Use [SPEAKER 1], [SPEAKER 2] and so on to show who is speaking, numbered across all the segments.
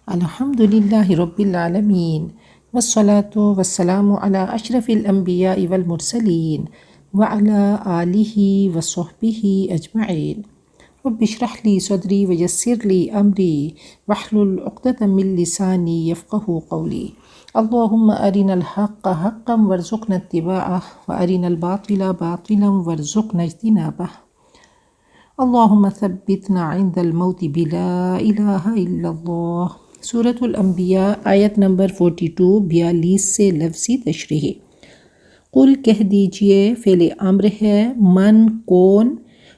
[SPEAKER 1] الحمد للہ رب العالمین والصلاة والسلام علی اشرف الانبیاء والمرسلین وعلی آلہ وصحبہ اجمعین۔ رب اشرح لی صدری ویسر لی امری واحلل عقدۃ من لسانی یفقہوا قولی۔ اللہم ارنا الحق حقا وارزقنا اتباعہ وارنا الباطل باطلا وارزقنا اجتنابہ۔ اللہم ثبتنا عند الموت بلا الہ الا اللہ۔ سورۃ الانبیاء آیت نمبر 42 سے لفظی تشریح۔ قل کہہ دیجئے، فعل امر ہے، من کون،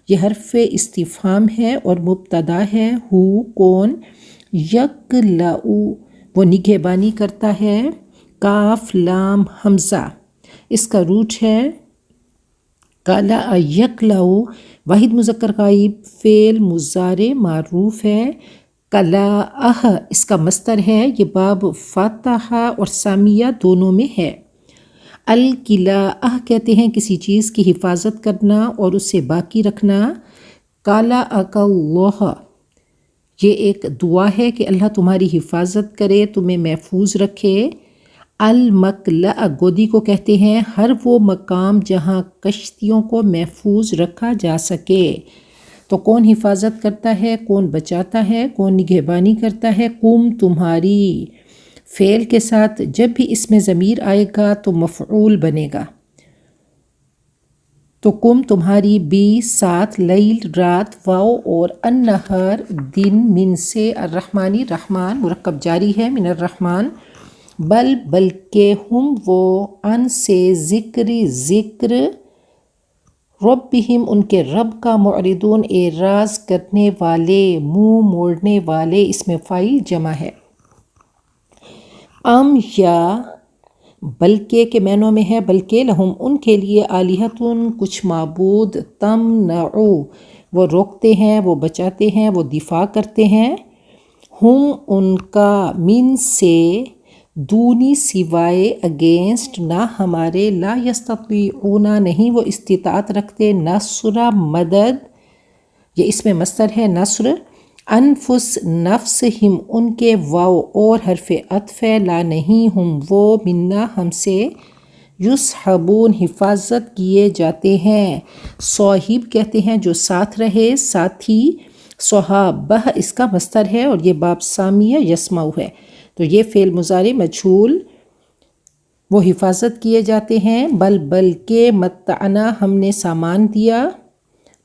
[SPEAKER 1] یہ حرف استفہام ہے اور مبتدا ہے، ہو کون، یکلؤ وہ نگہبانی کرتا ہے، کاف لام حمزہ اس کا روٹ ہے کالا یکلؤ، واحد مذکر غائب فعل مضارع معروف ہے، کلاءہ اس کا مصدر ہے، یہ باب فاتحہ اور سامیہ دونوں میں ہے۔ الکلاءہ کہتے ہیں کسی چیز کی حفاظت کرنا اور اسے باقی رکھنا۔ کلاءک اللہ یہ ایک دعا ہے کہ اللہ تمہاری حفاظت کرے، تمہیں محفوظ رکھے۔ المکلأ گودی کو کہتے ہیں ہر وہ مقام جہاں کشتیوں کو محفوظ رکھا جا سکے۔ تو کون حفاظت کرتا ہے، کون بچاتا ہے، کون نگہبانی کرتا ہے؟ کم تمہاری، فعل کے ساتھ جب بھی اس میں ضمیر آئے گا تو مفعول بنے گا۔ تو کم تمہاری، بی ساتھ، لیل رات، واو اور النہار دن، من سے، الرحمانی رحمان مرکب جاری ہے من الرحمن، بل بلکہ ہم وہ، ان سے، ذکر ربہم ان کے رب کا، معرضون اعراض کرنے والے، منہ موڑنے والے، اس میں فاعل جمع ہے۔ ام یا بلکہ کے معنوں میں ہے، بلکہ لہم ان کے لیے، آلہتن کچھ معبود، تمنعو وہ روکتے ہیں، وہ بچاتے ہیں، وہ دفاع کرتے ہیں، ہم ان کا، من سے، دونی سوائے، اگینسٹ نہ ہمارے، لا یستطیعون نہیں وہ استطاعت رکھتے، نصر مدد، یہ اس میں مصدر ہے نصر، انفس نفسہم ان کے، واو اور حرف عطف ہے، لا نہیں ہم وہ، منا ہم سے، یصحبون حفاظت کیے جاتے ہیں۔ صاحب کہتے ہیں جو ساتھ رہے، ساتھی، صحابہ اس کا مصدر ہے اور یہ باب سامیہ یسمع ہے، تو یہ فعل مضارع مجہول، وہ حفاظت کیے جاتے ہیں۔ بلکہ متعنا ہم نے سامان دیا،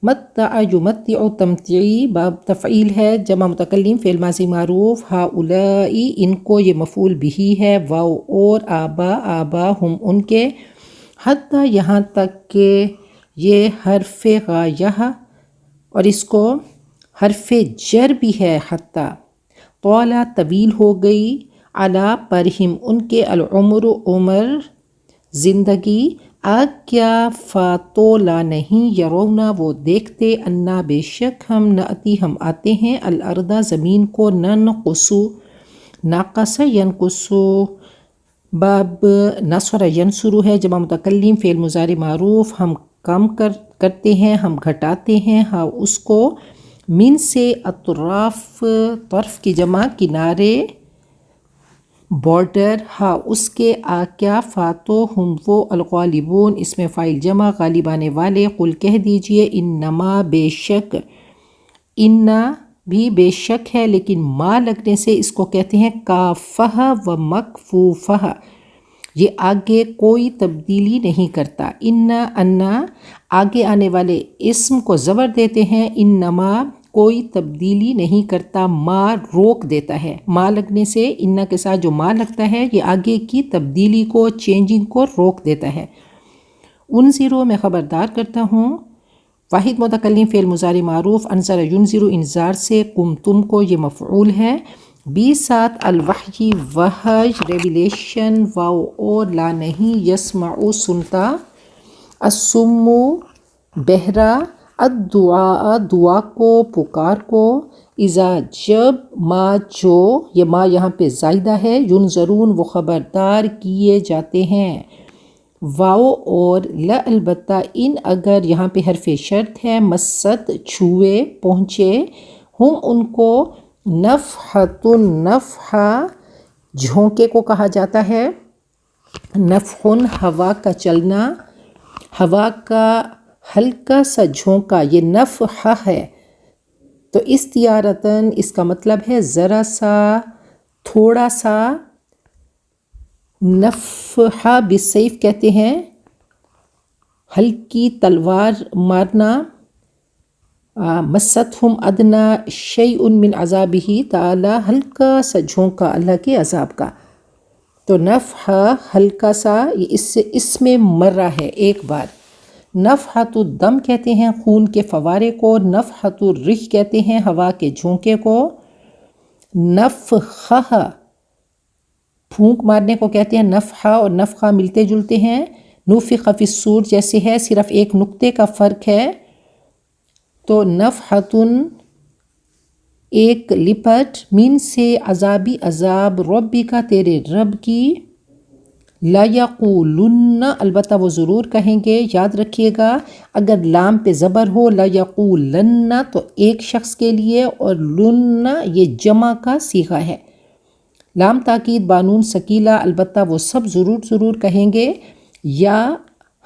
[SPEAKER 1] متع یمتع تمتعی باب تفعیل ہے، جمع متکلم فعل ماضی معروف، ہؤلائی ان کو، یہ مفعول بہ ہے، واو اور آبا ہم ان کے، حتی یہاں تک کہ، یہ حرف غایہ اور اس کو حرف جر بھی ہے، حتی طال طویل ہو گئی، علی پرہم ان کے، العمر عمر زندگی، کیا فاتو لا نہیں، یرونا وہ دیکھتے، انا بے شک ہم، نأتی ہم آتے ہیں، الارض زمین کو، ننقص ناقص ینقص باب نصر ینصر ہے، جمع متکلم فعل مضارع معروف، ہم کم کرتے ہیں، ہم گھٹاتے ہیں، ہاں اس کو، من سے، اطراف طرف کی جمع کنارے، بارڈر، ہاں اس کے، کیا فاتو ہم وہ، الغالبون اس میں فاعل جمع غالب آنے والے، قل کہہ دیجئے، انما بے شک، انا بھی بے شک ہے لیکن ما لگنے سے اس کو کہتے ہیں کافہ و مکفوفہ، یہ آگے کوئی تبدیلی نہیں کرتا۔ انا آگے آنے والے اسم کو زبر دیتے ہیں، انما کوئی تبدیلی نہیں کرتا، ما روک دیتا ہے، ما لگنے سے انا کے ساتھ جو ما لگتا ہے یہ آگے کی تبدیلی کو، چینجنگ کو روک دیتا ہے۔ انذرو میں خبردار کرتا ہوں، واحد متکلم فعل مضارع معروف، انذر ینذر انذار سے، کم تم کو، یہ مفعول ہے، بی ساتھ، الوحی وحی ریویلیشن، واو اور لا نہیں، یسمع سنتا، الصم بہرا، الدعاء دعا کو، پکار کو، اذا جب، ما جو، یہ ما یہاں پہ زائدہ ہے، ینذرون وہ خبردار کیے جاتے ہیں، واو اور لا البتہ، ان اگر یہاں پہ حرف شرط ہے، مست چھوئے، پہنچے، ہم ان کو، نفحۃ، نفحہ جھونکے کو کہا جاتا ہے، نفحن ہوا کا چلنا، ہوا کا ہلکا سا جھونکا، یہ نفحہ ہے۔ تو استیارتاً اس کا مطلب ہے ذرا سا، تھوڑا سا۔ نفحہ بالسیف کہتے ہیں ہلکی تلوار مارنا۔ مستہم ادنا شیء من عذابہ تعالی، ہلکا سا جھونکا اللہ کے عذاب کا۔ تو نفحہ ہلکا سا، اس میں مرہ ہے ایک بار۔ نفحۃ الدم کہتے ہیں خون کے فوارے کو، نفحۃ الرح کہتے ہیں ہوا کے جھونکے کو، نفخہ پھونک مارنے کو کہتے ہیں، نفحہ اور نفخہ ملتے جلتے ہیں، نفخ فی الصور جیسے ہے، صرف ایک نقطے کا فرق ہے۔ تو نفحۃ ایک لپٹ، من سے عذابی عذاب، ربی کا تیرے رب کی، لا یقولن البتہ وہ ضرور کہیں گے۔ یاد رکھیے گا اگر لام پہ زبر ہو لا یقولن تو ایک شخص کے لیے، اور لن یہ جمع کا صیغہ ہے۔ لام تاکید بانون ثقیلہ، البتہ وہ سب ضرور کہیں گے۔ یا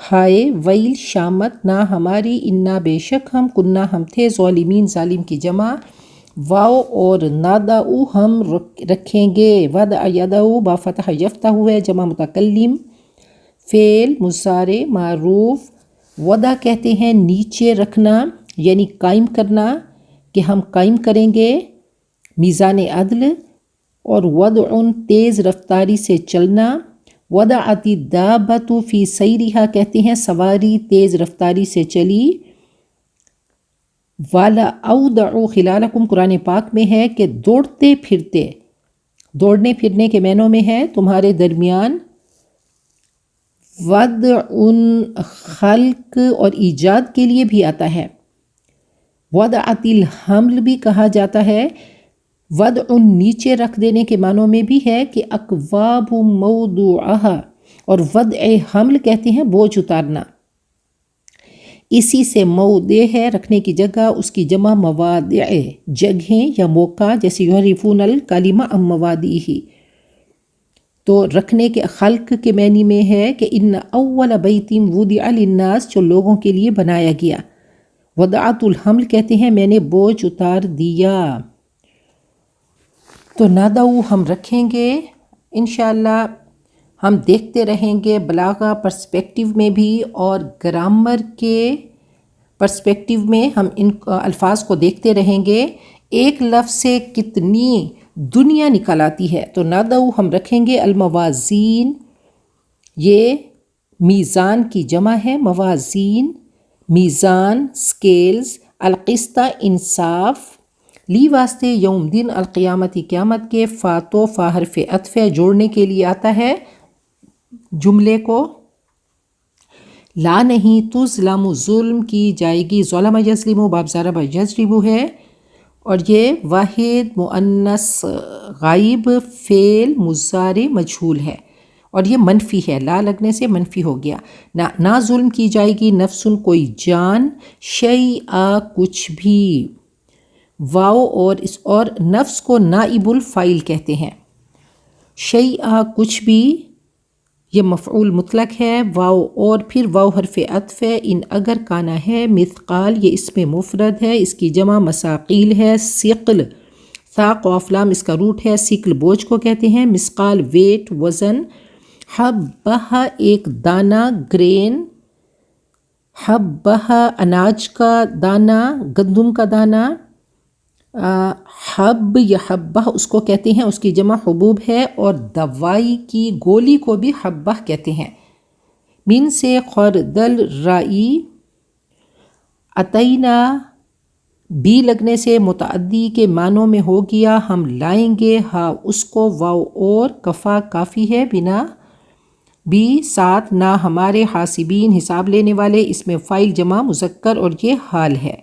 [SPEAKER 1] ہائے ویل شامت، نہ ہماری، انا بے شک ہم، کنہ ہم تھے، ظالمین ظالم کی جمع، واو اور نادعو ہم رکھیں گے، ودع یدعو با فتح یفتح ہے جمع متکلم، فعل مضارع معروف، وضع کہتے ہیں نیچے رکھنا یعنی قائم کرنا، کہ ہم قائم کریں گے میزان عدل، اور وضع تیز رفتاری سے چلنا، وضعت الدابۃ فی سیرہا کہتے ہیں سواری تیز رفتاری سے چلی، والا اودع خلالکم قرآن پاک میں ہے کہ دوڑتے پھرتے، دوڑنے پھرنے کے معنوں میں ہے تمہارے درمیان، وضع خلق اور ایجاد کے لیے بھی آتا ہے، وضعت الحمل بھی کہا جاتا ہے، وضع نیچے رکھ دینے کے معنوں میں بھی ہے کہ اکواب موضوعہا، اور وضع حمل کہتے ہیں بوجھ اتارنا، اسی سے موضع ہے رکھنے کی جگہ، اس کی جمع مواضع جگہیں یا موقع، جیسے یحرفون الکلم عن مواضعہ، تو رکھنے کے خلق کے معنی میں ہے کہ ان اول بیت وضع للناس، جو لوگوں کے لیے بنایا گیا، وضعت الحمل کہتے ہیں میں نے بوجھ اتار دیا۔ تو نادعو ہم رکھیں گے، انشاءاللہ ہم دیکھتے رہیں گے بلاغہ پرسپیکٹیو میں بھی اور گرامر کے پرسپیکٹیو میں، ہم ان الفاظ کو دیکھتے رہیں گے، ایک لفظ سے کتنی دنیا نکل آتی ہے۔ تو نادعو ہم رکھیں گے الموازین، یہ میزان کی جمع ہے، موازین میزان، سکیلز، القسط انصاف، لی واسطے یوم دن، القیامتی قیامت کے، فاتو فا حرف عطف جوڑنے کے لیے آتا ہے جملے کو، لا نہیں، تظلم ظلم کی جائے گی، ظلم یظلم باب ضرب یضرب ہے، اور یہ واحد مؤنث غائب فعل مضارع مجہول ہے، اور یہ منفی ہے، لا لگنے سے منفی ہو گیا۔ نہ ظلم کی جائے گی نفسن کوئی جان، شیئا کچھ بھی، واو اور نفس کو نائب الفاعل کہتے ہیں، شیئا کچھ بھی یہ مفعول مطلق ہے، واو اور پھر واو حرف عطف ہے، ان اگر کانا ہے، مثقال یہ اسم مفرد ہے، اس کی جمع مساقیل ہے، ثقل ثا قاف لام اس کا روٹ ہے، ثقل بوجھ کو کہتے ہیں، مثقال ویٹ وزن، حبہ ایک دانہ گرین، حبہ اناج کا دانہ گندم کا دانہ، حب یا حبہ اس کو کہتے ہیں، اس کی جمع حبوب ہے، اور دوائی کی گولی کو بھی حبہ کہتے ہیں۔ من سے خردل رائی، اتینا بھی لگنے سے متعدی کے معنوں میں ہو گیا ہم لائیں گے، ہاں اس کو، واو اور کفا کافی ہے، بنا بھی ساتھ، نہ ہمارے، حاسبین حساب لینے والے، اس میں فاعل جمع مذکر اور یہ حال ہے،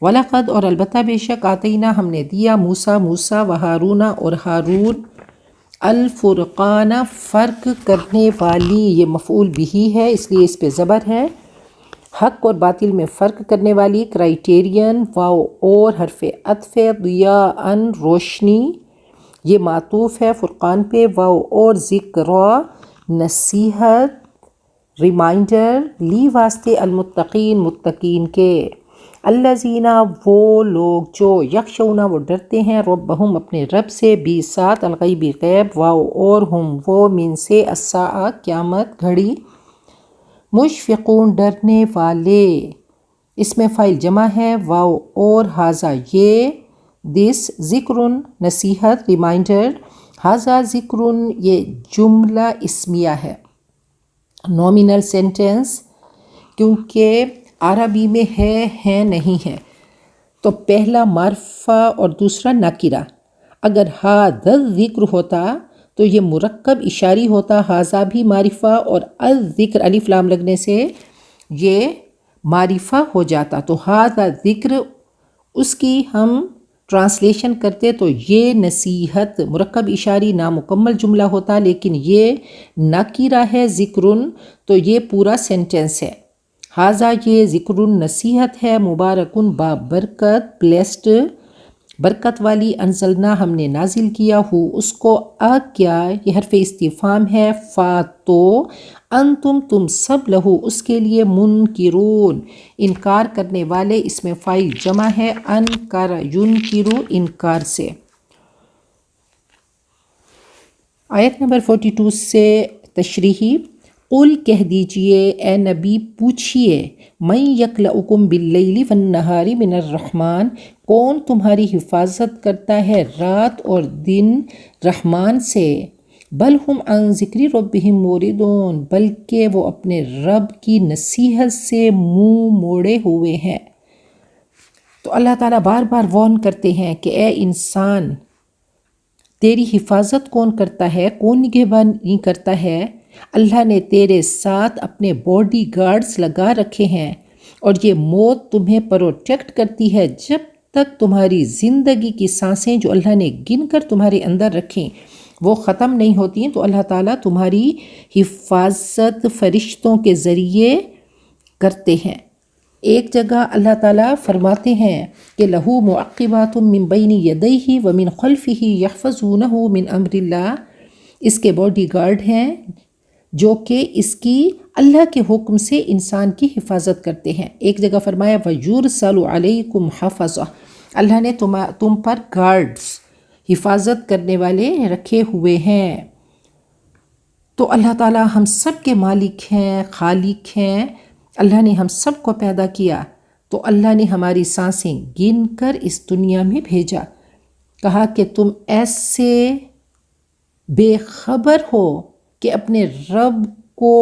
[SPEAKER 1] وَلَقَدْ اور البتہ بے شک، آتینا ہم نے دیا، موسیٰ و ہارون اور ہارون، الفرقان فرق کرنے والی، یہ مفعول بھی ہے اس لیے اس پہ زبر ہے، حق اور باطل میں فرق کرنے والی، کرائٹیرین، واو اور حرف عطف، ضیاءً روشنی، یہ معطوف ہے فرقان پہ، واو اور ذکرا نصیحت، ریمائنڈر، لی واسطے المتقین متقین کے، الذین وہ لوگ جو یخشون وہ ڈرتے ہیں، ربہم اپنے رب سے، بھی ساتھ الغیبی غیب، واو اور ہم وہ من سے، الساعہ قیامت گھڑی، مشفقون ڈرنے والے، اس میں فاعل جمع ہے، واو اور ھذا یہ، دس ذکر نصیحت ریمائنڈر، ھذا ذکر یہ جملہ اسمیہ ہے، نومینل سینٹنس، کیونکہ عربی میں ہے نہیں ہے تو پہلا معرفہ اور دوسرا نکرہ، اگر ھذا الذکر ہوتا تو یہ مرکب اشاری ہوتا، ھذا بھی معرفہ اور الذکر الف لام لگنے سے یہ معرفہ ہو جاتا، تو ھذا ذکر اس کی ہم ٹرانسلیشن کرتے تو یہ نصیحت مرکب اشاری نامکمل جملہ ہوتا، لیکن یہ نکرہ ہے ذکرن تو یہ پورا سینٹنس ہے، ھذا یہ ذکر نصیحت ہے، مبارکن با برکت، بلیسڈ برکت والی، انزلنا ہم نے نازل کیا ہو اس کو، کیا یہ حرف استفہام ہے، تو انتم تم سب لہو اس کے لیے، منکرون انکار کرنے والے، اس میں فاعل جمع ہے، انکر ینکرو انکار سے۔ آیت نمبر 42 سے تشریحی، قل کہہ دیجئے اے نبی پوچھئے، من یکلؤکم باللیل والنہار من الرحمن، کون تمہاری حفاظت کرتا ہے رات اور دن رحمان سے، بل ہم عن ذکر ربہم موردون، بلکہ وہ اپنے رب کی نصیحت سے منہ موڑے ہوئے ہیں۔ تو اللہ تعالیٰ بار بار وارن کرتے ہیں کہ اے انسان، تیری حفاظت کون کرتا ہے، کون نگہبانی کرتا ہے؟ اللہ نے تیرے ساتھ اپنے باڈی گارڈز لگا رکھے ہیں، اور یہ موت تمہیں پروٹیکٹ کرتی ہے جب تک تمہاری زندگی کی سانسیں جو اللہ نے گن کر تمہارے اندر رکھیں وہ ختم نہیں ہوتی ہیں، تو اللہ تعالیٰ تمہاری حفاظت فرشتوں کے ذریعے کرتے ہیں۔ ایک جگہ اللہ تعالیٰ فرماتے ہیں کہ لہو معقبات من بین یدیہ ومن خلفہ یحفظونہ من امر اللہ، اس کے باڈی گارڈ ہیں جو کہ اس کی اللہ کے حکم سے انسان کی حفاظت کرتے ہیں۔ ایک جگہ فرمایا وَيُرْسَلُ عَلَيْكُمْ حَفَظَةً، اللہ نے تم پر گارڈز حفاظت کرنے والے رکھے ہوئے ہیں۔ تو اللہ تعالیٰ ہم سب کے مالک ہیں، خالق ہیں، اللہ نے ہم سب کو پیدا کیا، تو اللہ نے ہماری سانسیں گن کر اس دنیا میں بھیجا، کہا کہ تم ایسے بے خبر ہو کہ اپنے رب کو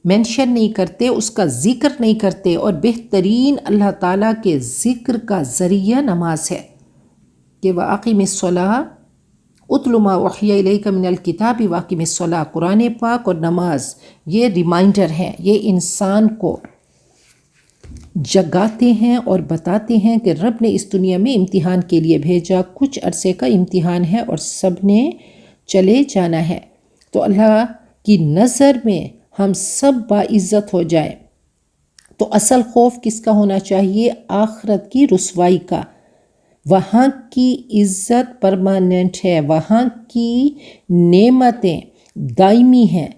[SPEAKER 1] مینشن نہیں کرتے، اس کا ذکر نہیں کرتے، اور بہترین اللہ تعالیٰ کے ذکر کا ذریعہ نماز ہے کہ وَأَقِمِ الصَّلَاةَ اُتْلُ مَا أُوحِیَ إِلَيْکَ مِنَ الْکِتَابِ وَأَقِمِ الصَّلَاةَ، قرآن پاک اور نماز یہ ریمائنڈر ہیں، یہ انسان کو جگاتے ہیں اور بتاتے ہیں کہ رب نے اس دنیا میں امتحان کے لیے بھیجا، کچھ عرصے کا امتحان ہے اور سب نے چلے جانا ہے، تو اللہ کی نظر میں ہم سب باعزت ہو جائیں۔ تو اصل خوف کس کا ہونا چاہیے؟ آخرت کی رسوائی کا، وہاں کی عزت پرماننٹ ہے، وہاں کی نعمتیں دائمی ہیں،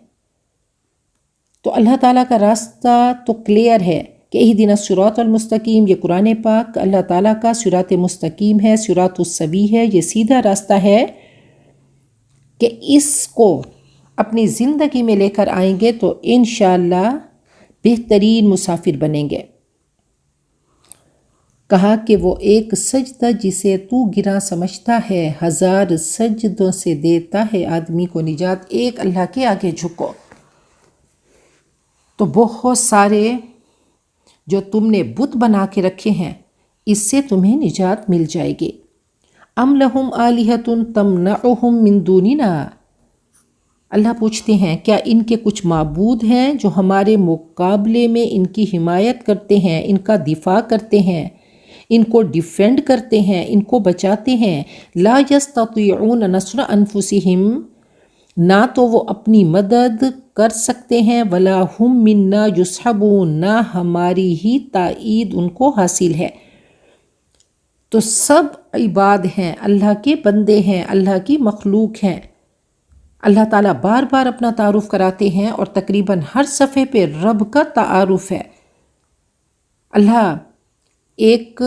[SPEAKER 1] تو اللہ تعالیٰ کا راستہ تو کلیئر ہے کہ اہدنا الصراط المستقیم، یہ قرآن پاک اللہ تعالیٰ کا صراط مستقیم ہے، صراط السوی ہے، یہ سیدھا راستہ ہے کہ اس کو اپنی زندگی میں لے کر آئیں گے تو انشاءاللہ بہترین مسافر بنیں گے۔ کہا کہ وہ ایک سجدہ جسے تو گراں سمجھتا ہے، 1000 سجدوں سے دیتا ہے آدمی کو نجات، ایک اللہ کے آگے جھکو تو بہت سارے جو تم نے بت بنا کے رکھے ہیں اس سے تمہیں نجات مل جائے گی۔ ام لہم آلہۃ تمنعہم من دوننا، اللہ پوچھتے ہیں کیا ان کے کچھ معبود ہیں جو ہمارے مقابلے میں ان کی حمایت کرتے ہیں، ان کا دفاع کرتے ہیں، ان کو ڈیفینڈ کرتے ہیں، ان کو بچاتے ہیں؟ لا یستطیعون نصر انفسہم، نہ تو وہ اپنی مدد کر سکتے ہیں، ولا ہم منا یصحبون، نہ ہماری ہی تائید ان کو حاصل ہے۔ تو سب عباد ہیں، اللہ کے بندے ہیں، اللہ کی مخلوق ہیں۔ اللہ تعالیٰ بار بار اپنا تعارف کراتے ہیں اور تقریباً ہر صفحے پہ رب کا تعارف ہے۔ اللہ ایک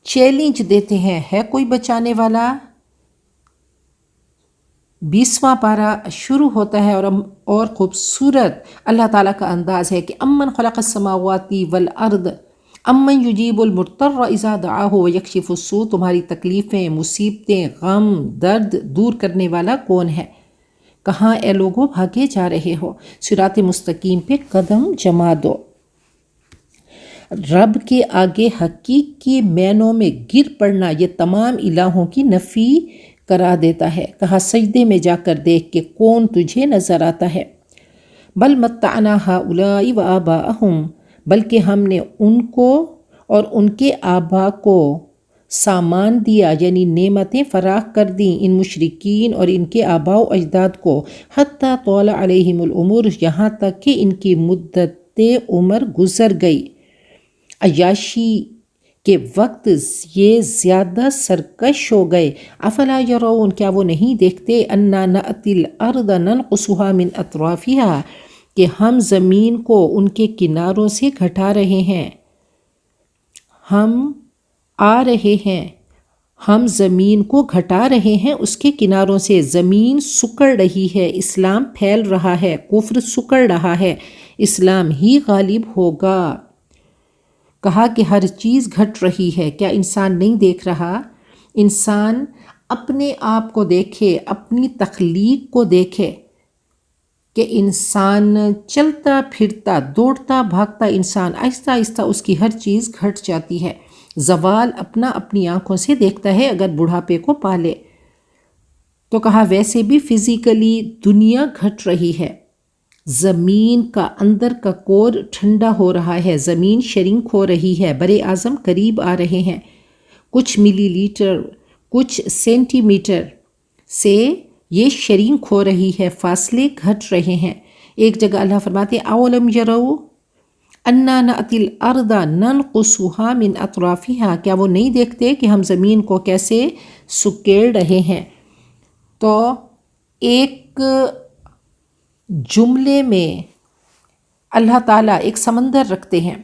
[SPEAKER 1] چیلنج دیتے ہیں، ہے کوئی بچانے والا؟ 20واں پارہ شروع ہوتا ہے اور خوبصورت اللہ تعالیٰ کا انداز ہے کہ امن خلق السماوات والارض امن یجیب المضطر اذا دعاہ ویکشف السوء، تمہاری تکلیفیں، مصیبتیں، غم، درد دور کرنے والا کون ہے؟ کہاں اے لوگوں بھاگے جا رہے ہو؟ صراط مستقیم پہ قدم جما دو۔ رب کے آگے حقیقی معنوں میں گر پڑنا یہ تمام الہوں کی نفی کرا دیتا ہے۔ کہا سجدے میں جا کر دیکھ کہ کون تجھے نظر آتا ہے۔ بل متعنا ہؤلاء وآباءہم، بلکہ ہم نے ان کو اور ان کے آبا کو سامان دیا، یعنی نعمتیں فراخ کر دیں ان مشرکین اور ان کے آباء و اجداد کو، حتی طال علیہم العمر، یہاں تک کہ ان کی مدت عمر گزر گئی۔ عیاشی کے وقت یہ زیادہ سرکش ہو گئے۔ افلا یرون، کیا وہ نہیں دیکھتے، انا نأتی الارض ننقصها من اطرافها، کہ ہم زمین کو ان کے کناروں سے گھٹا رہے ہیں۔ ہم زمین کو گھٹا رہے ہیں اس کے کناروں سے۔ زمین سکڑ رہی ہے، اسلام پھیل رہا ہے، کفر سکڑ رہا ہے، اسلام ہی غالب ہوگا۔ کہا کہ ہر چیز گھٹ رہی ہے، کیا انسان نہیں دیکھ رہا؟ انسان اپنے آپ کو دیکھے، اپنی تخلیق کو دیکھے کہ انسان چلتا پھرتا دوڑتا بھاگتا انسان، آہستہ آہستہ اس کی ہر چیز گھٹ جاتی ہے۔ زوال اپنی آنکھوں سے دیکھتا ہے اگر بڑھاپے کو پالے تو۔ کہا ویسے بھی فزیکلی دنیا گھٹ رہی ہے، زمین کا اندر کا کور ٹھنڈا ہو رہا ہے، زمین شرنک ہو رہی ہے، بر اعظم قریب آ رہے ہیں، کچھ ملی لیٹر کچھ سینٹی میٹر سے یہ شرنک ہو رہی ہے، فاصلے گھٹ رہے ہیں۔ ایک جگہ اللہ فرماتے اولم یروا انا نأتی الارض ننقصها من اطرافها، کیا وہ نہیں دیکھتے کہ ہم زمین کو کیسے سکیڑ رہے ہیں؟ تو ایک جملے میں اللہ تعالیٰ ایک سمندر رکھتے ہیں،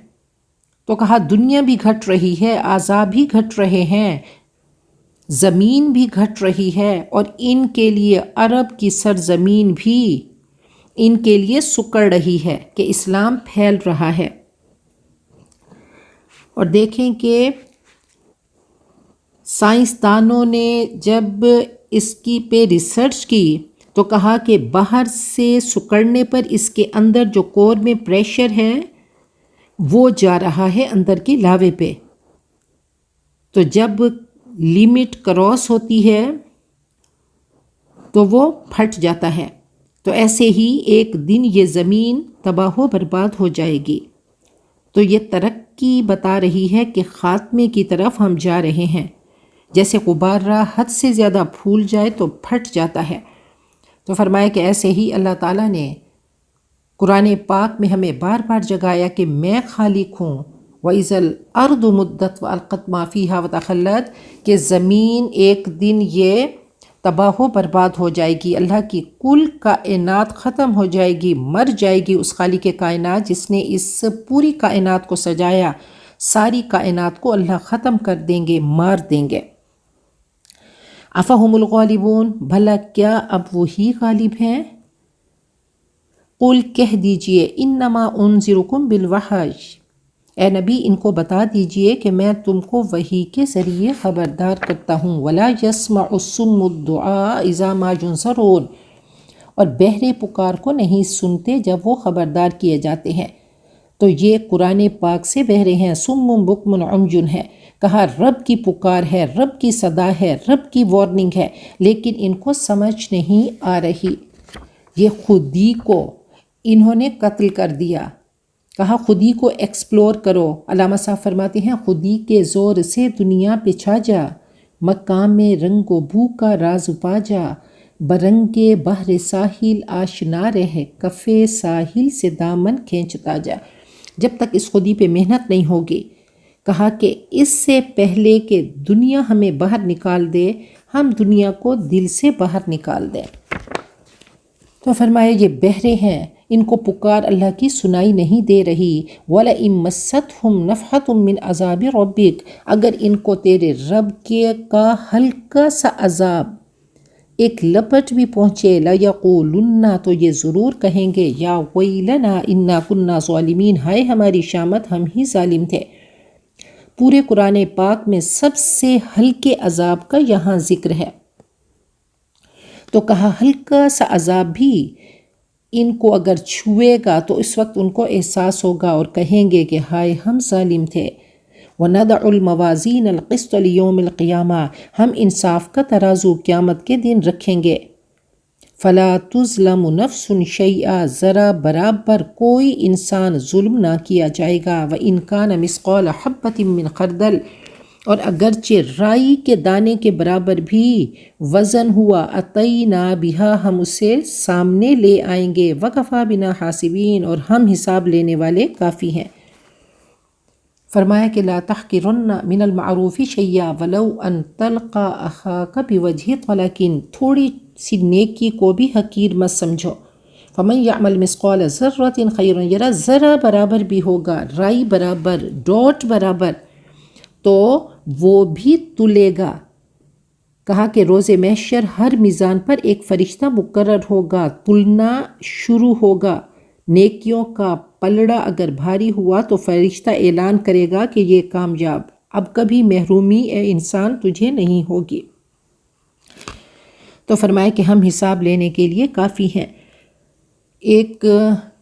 [SPEAKER 1] تو کہا دنیا بھی گھٹ رہی ہے، اعضاء بھی گھٹ رہے ہیں، زمین بھی گھٹ رہی ہے، اور ان کے لیے عرب کی سرزمین بھی ان کے لیے سکڑ رہی ہے کہ اسلام پھیل رہا ہے۔ اور دیکھیں کہ سائنسدانوں نے جب اس کی پہ ریسرچ کی تو کہا کہ باہر سے سکڑنے پر اس کے اندر جو کور میں پریشر ہے وہ جا رہا ہے اندر کے لاوے پہ، تو جب لیمٹ کراس ہوتی ہے تو وہ پھٹ جاتا ہے۔ تو ایسے ہی ایک دن یہ زمین تباہ و برباد ہو جائے گی۔ تو یہ ترقی بتا رہی ہے کہ خاتمے کی طرف ہم جا رہے ہیں۔ جیسے غبارہ حد سے زیادہ پھول جائے تو پھٹ جاتا ہے۔ تو فرمایا کہ ایسے ہی اللہ تعالیٰ نے قرآن پاک میں ہمیں بار بار جگایا کہ میں خالق ہوں، وَإِذَا الْأَرْضُ مُدَّتْ وَأَلْقَتْ مَا فِيهَا وَتَخَلَّتْ، کہ زمین ایک دن یہ تباہ و برباد ہو جائے گی، اللہ کی کل کائنات ختم ہو جائے گی، مر جائے گی۔ اس خالق کائنات جس نے اس پوری کائنات کو سجایا، ساری کائنات کو اللہ ختم کر دیں گے، مار دیں گے۔ افہم الغالبون، بھلا کیا اب وہی غالب ہیں؟ قل کہہ دیجئے انما انذرکم بالوحی، اے نبی ان کو بتا دیجئے کہ میں تم کو وحی کے ذریعے خبردار کرتا ہوں۔ ولا یسمع الصم الدعاء اذا ما ینذرون، اور بہرے پکار کو نہیں سنتے جب وہ خبردار کیے جاتے ہیں۔ تو یہ قرآن پاک سے بہرے ہیں، صم بکم عمی ہے۔ کہا رب کی پکار ہے، رب کی صدا ہے، رب کی وارننگ ہے، لیکن ان کو سمجھ نہیں آ رہی۔ یہ خودی کو انہوں نے قتل کر دیا۔ کہا خودی کو ایکسپلور کرو۔ علامہ صاحب فرماتے ہیں خودی کے زور سے دنیا پہ چھا جا، مقام میں رنگ و بو کا راز پا جا، برنگ بحر ساحل آشنا رہے، کف ساحل سے دامن کھینچتا جا، جب تک اس خودی پہ محنت نہیں ہوگی۔ کہا کہ اس سے پہلے کہ دنیا ہمیں باہر نکال دے، ہم دنیا کو دل سے باہر نکال دیں۔ تو فرمایا یہ بہرے ہیں، ان کو پکار اللہ کی سنائی نہیں دے رہی۔ وَلَئِن مَسَّتْهُمْ نَفْحَةٌ مِّنْ عَذَابِ رَبِّكَ، اگر ان کو تیرے رب کا ہلکا سا عذاب، ایک لپٹ بھی پہنچے، لَيَقُولُنَّ، تو یہ ضرور کہیں گے، یا وَيْلَنَا إِنَّا كُنَّا ظَالِمِينَ، ہائے ہماری شامت، ہم ہی ظالم تھے۔ پورے قرآن پاک میں سب سے ہلکے عذاب کا یہاں ذکر ہے۔ تو کہا ہلکا سا عذاب بھی ان کو اگر چھوئے گا تو اس وقت ان کو احساس ہوگا اور کہیں گے کہ ہائے ہم ظالم تھے۔ وَنَضَعُ الْمَوَازِينَ الْقِسْطَ لِيَوْمِ الْقِيَامَةِ، ہم انصاف کا ترازو قیامت کے دن رکھیں گے۔ فَلَا تُظْلَمُ نَفْسٌ شَيْئًا، ذرا برابر کوئی انسان ظلم نہ کیا جائے گا۔ وَإِنْ كَانَ مِثْقَالَ حَبَّةٍ مِّنْ خَرْدَلٍ، اور اگرچہ رائی کے دانے کے برابر بھی وزن ہوا، أَتَيْنَا بِهَا، ہم اسے سامنے لے آئیں گے۔ وَكَفَى بِنَا حَاسِبِينَ، اور ہم حساب لینے والے کافی ہیں۔ فرمایا کہ لا تحقرن من المعروف شیئا ولو ان تلقى اخاك بوجه طلق، تھوڑی سی نیکی کو بھی حقیر مت سمجھو۔ فمن يعمل مثقال ذرة خيرا يرى، ذرا برابر بھی ہوگا، رائی برابر، ڈاٹ برابر، تو وہ بھی تلے گا۔ کہا کہ روز محشر ہر میزان پر ایک فرشتہ مقرر ہوگا، تلنا شروع ہوگا۔ نیکیوں کا پلڑا اگر بھاری ہوا تو فرشتہ اعلان کرے گا کہ یہ کامیاب، اب کبھی محرومی اے انسان تجھے نہیں ہوگی۔ تو فرمائے کہ ہم حساب لینے کے لیے کافی ہیں۔ ایک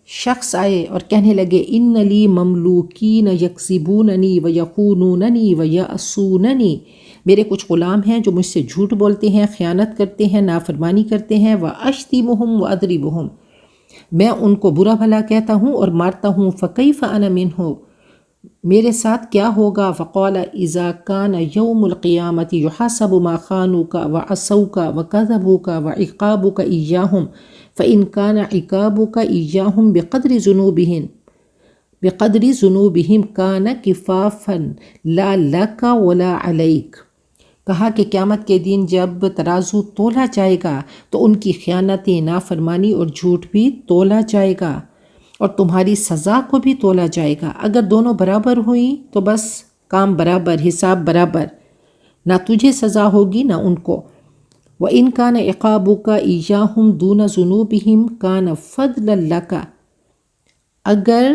[SPEAKER 1] شخص آئے اور کہنے لگے ان لی مملوکین یکذبوننی ویخونوننی ویعصوننی، میرے کچھ غلام ہیں جو مجھ سے جھوٹ بولتے ہیں، خیانت کرتے ہیں، نافرمانی کرتے ہیں، واشتمہم وادربہم، میں ان کو برا بھلا کہتا ہوں اور مارتا ہوں، فکیف انا منہ، میرے ساتھ کیا ہوگا؟ فقال اذا کان یوم القیامۃ یحاسب ما خانوک وعصوک وکذبوک وعقابک ایاہم، فإن کان عقابک ایاہم بقدر ذنوبہم کان کفافا لا لک ولا علیک۔ کہا کہ قیامت کے دن جب ترازو تولا جائے گا تو ان کی خیانتیں، نافرمانی اور جھوٹ بھی تولا جائے گا، اور تمہاری سزا کو بھی تولا جائے گا۔ اگر دونوں برابر ہوئیں تو بس کام برابر، حساب برابر، نہ تجھے سزا ہوگی نہ ان کو۔ وَإِن كَانَ عِقَابُكَ إِيَّاهُمْ دُونَ ذُنُوبِهِمْ كَانَ فَضْلًا لَكَ، اگر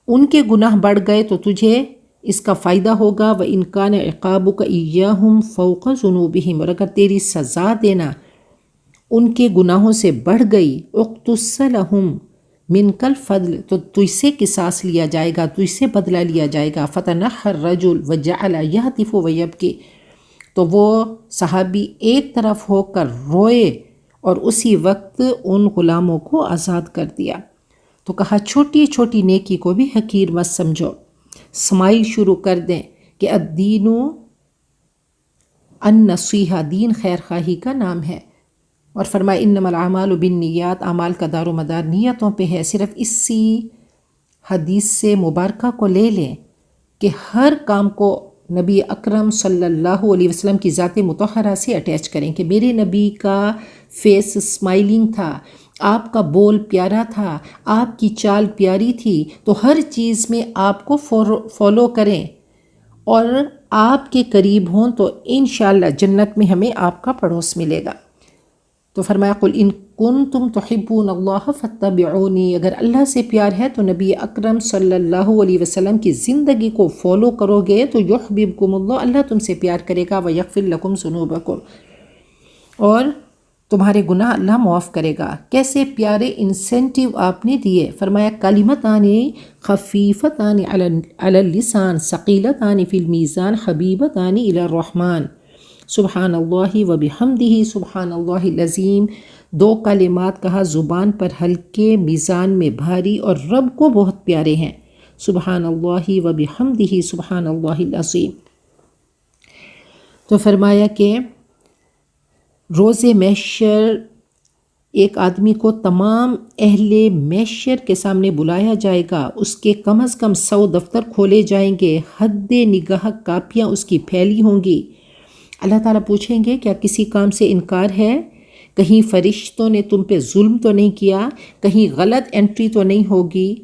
[SPEAKER 1] ان کے گناہ بڑھ گئے تو تجھے اس کا فائدہ ہوگا۔ وَإِن كَانَ عِقَابُكَ إِيَّاهُمْ فَوْقَ ذُنُوبِهِمْ، اور اگر تیری سزا دینا ان کے گناہوں سے بڑھ گئی، اُقْتُصَّ لَهُمْ مِنْكَ الْفَضْلِ، تو تجھ سے قصاص لیا جائے گا، تجھ سے بدلہ لیا جائے گا۔ فَتَنَحَّى الرَّجُلُ وَجَعَلَ يَهْتِفُ وَيَبْكِي، تو وہ صحابی ایک طرف ہو کر روئے اور اسی وقت ان غلاموں کو آزاد کر دیا۔ تو کہا چھوٹی چھوٹی نیکی کو بھی حقیر مت سمجھو، اسمائل شروع کر دیں کہ الدین النصیحہ، دین خیر خواہی کا نام ہے۔ اور فرمائے انما الاعمال بالنیات، اعمال کا دار و مدار نیتوں پہ ہے۔ صرف اسی حدیث سے مبارکہ کو لے لیں کہ ہر کام کو نبی اکرم صلی اللہ علیہ وسلم کی ذات مطہرہ سے اٹیچ کریں کہ میرے نبی کا فیس اسمائلنگ تھا، آپ کا بول پیارا تھا، آپ کی چال پیاری تھی، تو ہر چیز میں آپ کو فالو کریں اور آپ کے قریب ہوں تو انشاءاللہ جنت میں ہمیں آپ کا پڑوس ملے گا۔ تو فرمایا قل ان کنتم تحبون اللہ فاتبعونی، اگر اللہ سے پیار ہے تو نبی اکرم صلی اللہ علیہ وسلم کی زندگی کو فالو کرو گے تو یحببکم اللہ، اللہ تم سے پیار کرے گا، ویغفر لکم ذنوبکم، اور تمہارے گناہ اللہ معاف کرے گا۔ کیسے پیارے انسینٹیو آپ نے دیے، فرمایا کلمتان خفیفتان علی اللسان ثقیلتان فی المیزان حبیبتان الی الرحمن، سبحان اللہ و بحمدہ سبحان اللہ العظیم، دو کلمات کہا زبان پر ہلکے، میزان میں بھاری، اور رب کو بہت پیارے ہیں، سبحان اللہ و بحمدہ سبحان اللہ العظیم۔ تو فرمایا کہ روز محشر ایک آدمی کو تمام اہل محشر کے سامنے بلایا جائے گا، اس کے کم از کم 100 دفتر کھولے جائیں گے، حد نگاہ کاپیاں اس کی پھیلی ہوں گی۔ اللہ تعالیٰ پوچھیں گے کیا کسی کام سے انکار ہے؟ کہیں فرشتوں نے تم پہ ظلم تو نہیں کیا؟ کہیں غلط انٹری تو نہیں ہوگی؟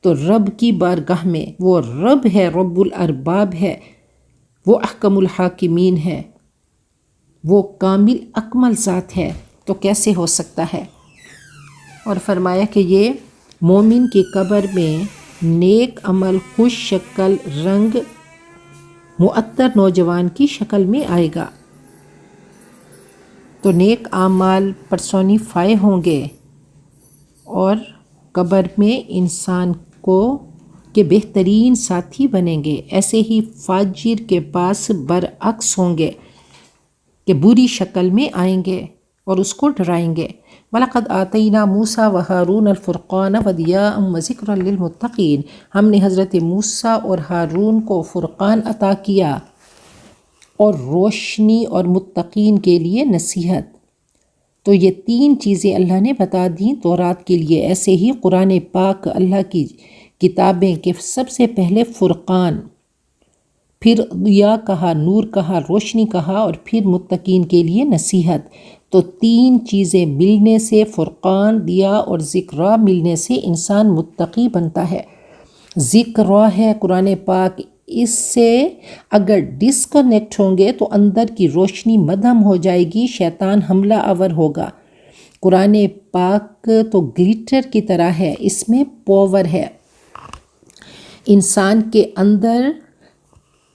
[SPEAKER 1] تو رب کی بارگاہ میں، وہ رب ہے، رب الارباب ہے، وہ احکم الحاکمین ہے، وہ کامل اکمل ذات ہے، تو کیسے ہو سکتا ہے؟ اور فرمایا کہ یہ مومن کی قبر میں نیک عمل خوش شکل رنگ معطر نوجوان کی شکل میں آئے گا۔ تو نیک اعمال پرسونیفائی ہوں گے اور قبر میں انسان کو کے بہترین ساتھی بنیں گے۔ ایسے ہی فاجر کے پاس برعکس ہوں گے کہ بری شکل میں آئیں گے اور اس کو ڈرائیں گے۔ وَلَقَدْ آتَيْنَا مُوسَىٰ وَهَارُونَ الْفُرْقَانَ وَضِيَاءً وَذِكْرًا لِلْمُتَّقِينَ، ہم نے حضرت موسیٰ اور ہارون کو فرقان عطا کیا اور روشنی اور متقین کے لیے نصیحت۔ تو یہ 3 چیزیں اللہ نے بتا دیں تورات کے لیے۔ ایسے ہی قرآن پاک اللہ کی کتابیں کہ سب سے پہلے فرقان، پھر ضیاء کہا، نور کہا، روشنی کہا، اور پھر متقین کے لیے نصیحت۔ تو 3 چیزیں ملنے سے، فرقان، ضیاء اور ذکرہ ملنے سے انسان متقی بنتا ہے۔ ذکرہ ہے قرآن پاک، اس سے اگر ڈسکنیکٹ ہوں گے تو اندر کی روشنی مدھم ہو جائے گی، شیطان حملہ آور ہوگا۔ قرآن پاک تو گلیٹر کی طرح ہے، اس میں پاور ہے۔ انسان کے اندر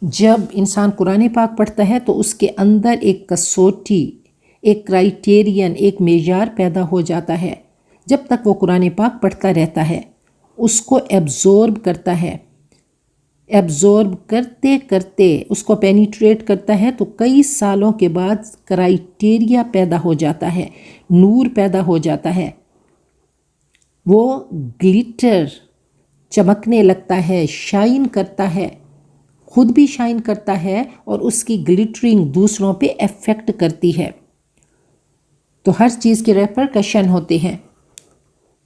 [SPEAKER 1] جب انسان قرآن پاک پڑھتا ہے تو اس کے اندر ایک کسوٹی، ایک کرائٹیرین، ایک معیار پیدا ہو جاتا ہے۔ جب تک وہ قرآن پاک پڑھتا رہتا ہے اس کو ایبزورب کرتا ہے، ایبزورب کرتے کرتے اس کو پینیٹریٹ کرتا ہے، تو کئی سالوں کے بعد کرائٹیریا پیدا ہو جاتا ہے، نور پیدا ہو جاتا ہے، وہ گلیٹر چمکنے لگتا ہے، شائن کرتا ہے، خود بھی شائن کرتا ہے اور اس کی گلیٹرنگ دوسروں پہ ایفیکٹ کرتی ہے۔ تو ہر چیز کے ریپرکشن ہوتے ہیں۔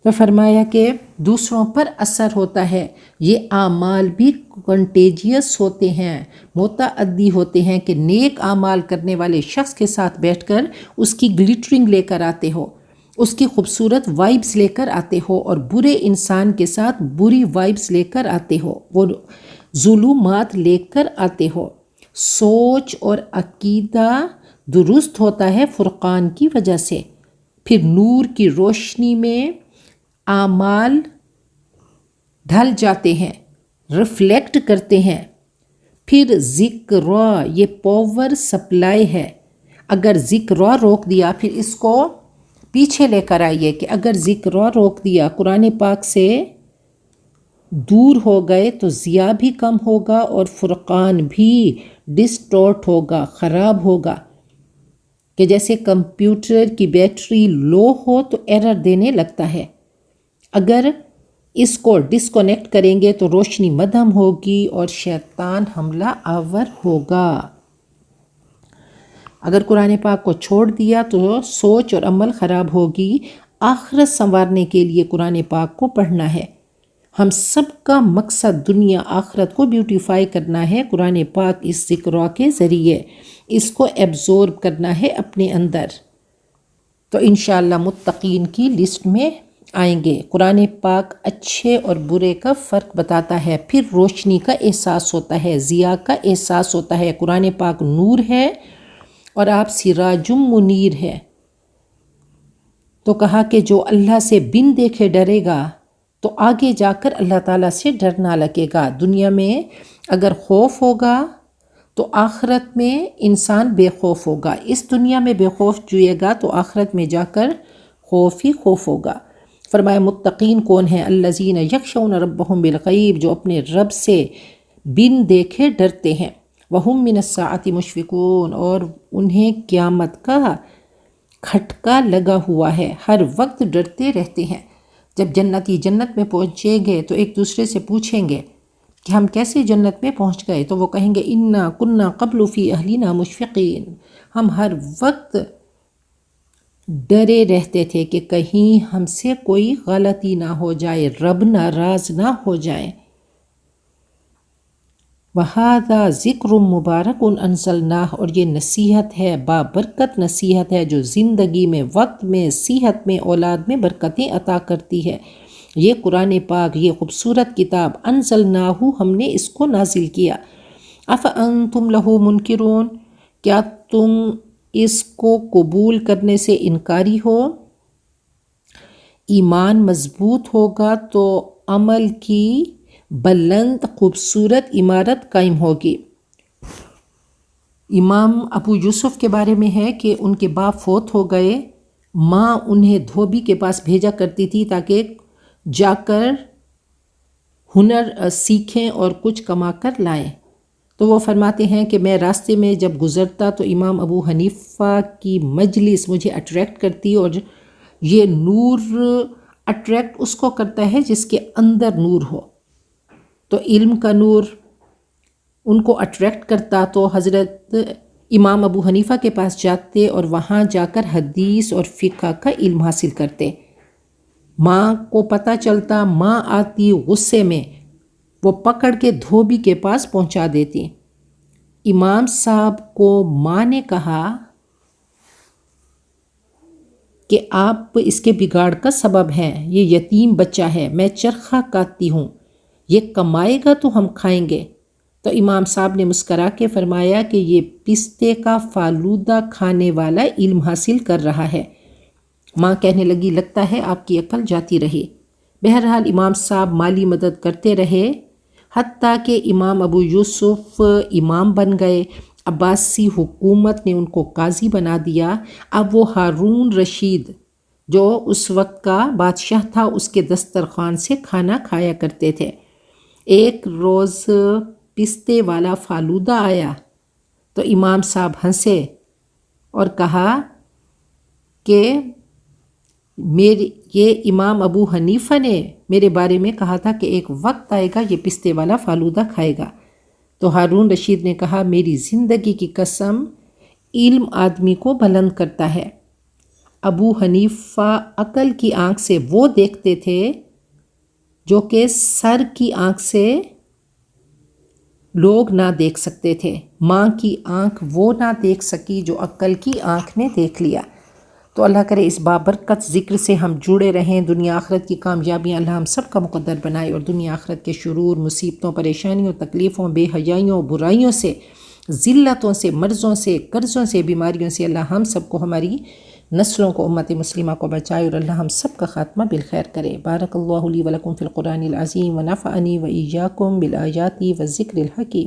[SPEAKER 1] تو فرمایا کہ دوسروں پر اثر ہوتا ہے، یہ اعمال بھی کنٹیجیس ہوتے ہیں، متعدی ہوتے ہیں کہ نیک اعمال کرنے والے شخص کے ساتھ بیٹھ کر اس کی گلیٹرنگ لے کر آتے ہو، اس کی خوبصورت وائبس لے کر آتے ہو، اور برے انسان کے ساتھ بری وائبس لے کر آتے ہو، وہ ظلمات لے کر آتے ہو۔ سوچ اور عقیدہ درست ہوتا ہے فرقان کی وجہ سے، پھر نور کی روشنی میں اعمال ڈھل جاتے ہیں، ریفلیکٹ کرتے ہیں۔ پھر ذکرہ، یہ پاور سپلائی ہے۔ اگر ذکرہ روک دیا، پھر اس کو پیچھے لے کر آئیے کہ اگر ذکرہ روک دیا، قرآن پاک سے دور ہو گئے تو ضیاء بھی کم ہوگا اور فرقان بھی ڈسٹورٹ ہوگا، خراب ہوگا۔ کہ جیسے کمپیوٹر کی بیٹری لو ہو تو ایرر دینے لگتا ہے، اگر اس کو ڈسکنیکٹ کریں گے تو روشنی مدھم ہوگی اور شیطان حملہ آور ہوگا۔ اگر قرآن پاک کو چھوڑ دیا تو سوچ اور عمل خراب ہوگی۔ آخرت سنوارنے کے لیے قرآن پاک کو پڑھنا ہے۔ ہم سب کا مقصد دنیا آخرت کو بیوٹیفائی کرنا ہے۔ قرآن پاک اس ذکرہ کے ذریعے اس کو ایبزورب کرنا ہے اپنے اندر، تو انشاءاللہ متقین کی لسٹ میں آئیں گے۔ قرآن پاک اچھے اور برے کا فرق بتاتا ہے، پھر روشنی کا احساس ہوتا ہے، ضیاء کا احساس ہوتا ہے۔ قرآن پاک نور ہے اور آپ سراج منیر ہے۔ تو کہا کہ جو اللہ سے بن دیکھے ڈرے گا تو آگے جا کر اللہ تعالیٰ سے ڈرنا لگے گا۔ دنیا میں اگر خوف ہوگا تو آخرت میں انسان بے خوف ہوگا۔ اس دنیا میں بے خوف جوئے گا تو آخرت میں جا کر خوف ہی خوف ہوگا۔ فرمایا متقین کون ہیں؟ الذین یخشون ربہم بالغیب، جو اپنے رب سے بن دیکھے ڈرتے ہیں۔ وہم من الساعۃ مشفقون، اور انہیں قیامت کا کھٹکا لگا ہوا ہے، ہر وقت ڈرتے رہتے ہیں۔ جب جنتی جنت میں پہنچیں گے تو ایک دوسرے سے پوچھیں گے کہ ہم کیسے جنت میں پہنچ گئے، تو وہ کہیں گے انا کنا قبل فی اہلنا مشفقین، ہم ہر وقت ڈرے رہتے تھے کہ کہیں ہم سے کوئی غلطی نہ ہو جائے، رب ناراض نہ ہو جائے۔ وَهَذَا ذِكْرٌ مُبَارَكٌ أَنزَلْنَاهُ، اور یہ نصیحت ہے، بابرکت نصیحت ہے جو زندگی میں، وقت میں، صحت میں، اولاد میں برکتیں عطا کرتی ہے۔ یہ قرآن پاک، یہ خوبصورت کتاب، انزلناہ، ہم نے اس کو نازل کیا۔ افانتم لہ منکرون، کیا تم اس کو قبول کرنے سے انکاری ہو؟ ایمان مضبوط ہوگا تو عمل کی بلند خوبصورت عمارت قائم ہوگی۔ امام ابو یوسف کے بارے میں ہے کہ ان کے باپ فوت ہو گئے، ماں انہیں دھوبی کے پاس بھیجا کرتی تھی تاکہ جا کر ہنر سیکھیں اور کچھ کما کر لائیں۔ تو وہ فرماتے ہیں کہ میں راستے میں جب گزرتا تو امام ابو حنیفہ کی مجلس مجھے اٹریکٹ کرتی، اور یہ نور اٹریکٹ اس کو کرتا ہے جس کے اندر نور ہو، تو علم کا نور ان کو اٹریکٹ کرتا، تو حضرت امام ابو حنیفہ کے پاس جاتے اور وہاں جا کر حدیث اور فقہ کا علم حاصل کرتے۔ ماں کو پتہ چلتا، ماں آتی غصے میں، وہ پکڑ کے دھوبی کے پاس پہنچا دیتی۔ امام صاحب کو ماں نے کہا کہ آپ اس کے بگاڑ کا سبب ہیں، یہ یتیم بچہ ہے، میں چرخہ کاٹتی ہوں، یہ کمائے گا تو ہم کھائیں گے۔ تو امام صاحب نے مسکرا کے فرمایا کہ یہ پستے کا فالودہ کھانے والا علم حاصل کر رہا ہے۔ ماں کہنے لگی لگتا ہے آپ کی عقل جاتی رہی۔ بہرحال امام صاحب مالی مدد کرتے رہے، حتیٰ کہ امام ابو یوسف امام بن گئے۔ عباسی حکومت نے ان کو قاضی بنا دیا۔ اب وہ ہارون رشید جو اس وقت کا بادشاہ تھا، اس کے دسترخوان سے کھانا کھایا کرتے تھے۔ ایک روز پستے والا فالودہ آیا تو امام صاحب ہنسے اور کہا کہ یہ امام ابو حنیفہ نے میرے بارے میں کہا تھا کہ ایک وقت آئے گا یہ پستے والا فالودہ کھائے گا۔ تو ہارون رشید نے کہا میری زندگی کی قسم، علم آدمی کو بلند کرتا ہے۔ ابو حنیفہ عقل کی آنکھ سے وہ دیکھتے تھے جو کہ سر کی آنکھ سے لوگ نہ دیکھ سکتے تھے۔ ماں کی آنکھ وہ نہ دیکھ سکی جو عقل کی آنکھ نے دیکھ لیا۔ تو اللہ کرے اس بابرکت ذکر سے ہم جڑے رہیں، دنیا آخرت کی کامیابیاں اللہ ہم سب کا مقدر بنائے، اور دنیا آخرت کے شرور، مصیبتوں، پریشانیوں، تکلیفوں، بے حیائیوں، برائیوں سے، ذلتوں سے، مرضوں سے، قرضوں سے، بیماریوں سے اللہ ہم سب کو، ہماری نسلوں کو، امت مسلمہ کو بچائے، اور اللہ ہم سب کا خاتمہ بالخیر کرے۔ بارک اللہ لی ولکم فی القرآن العظیم ونفعنی وإیاکم بالآیات والذکر الحکیم۔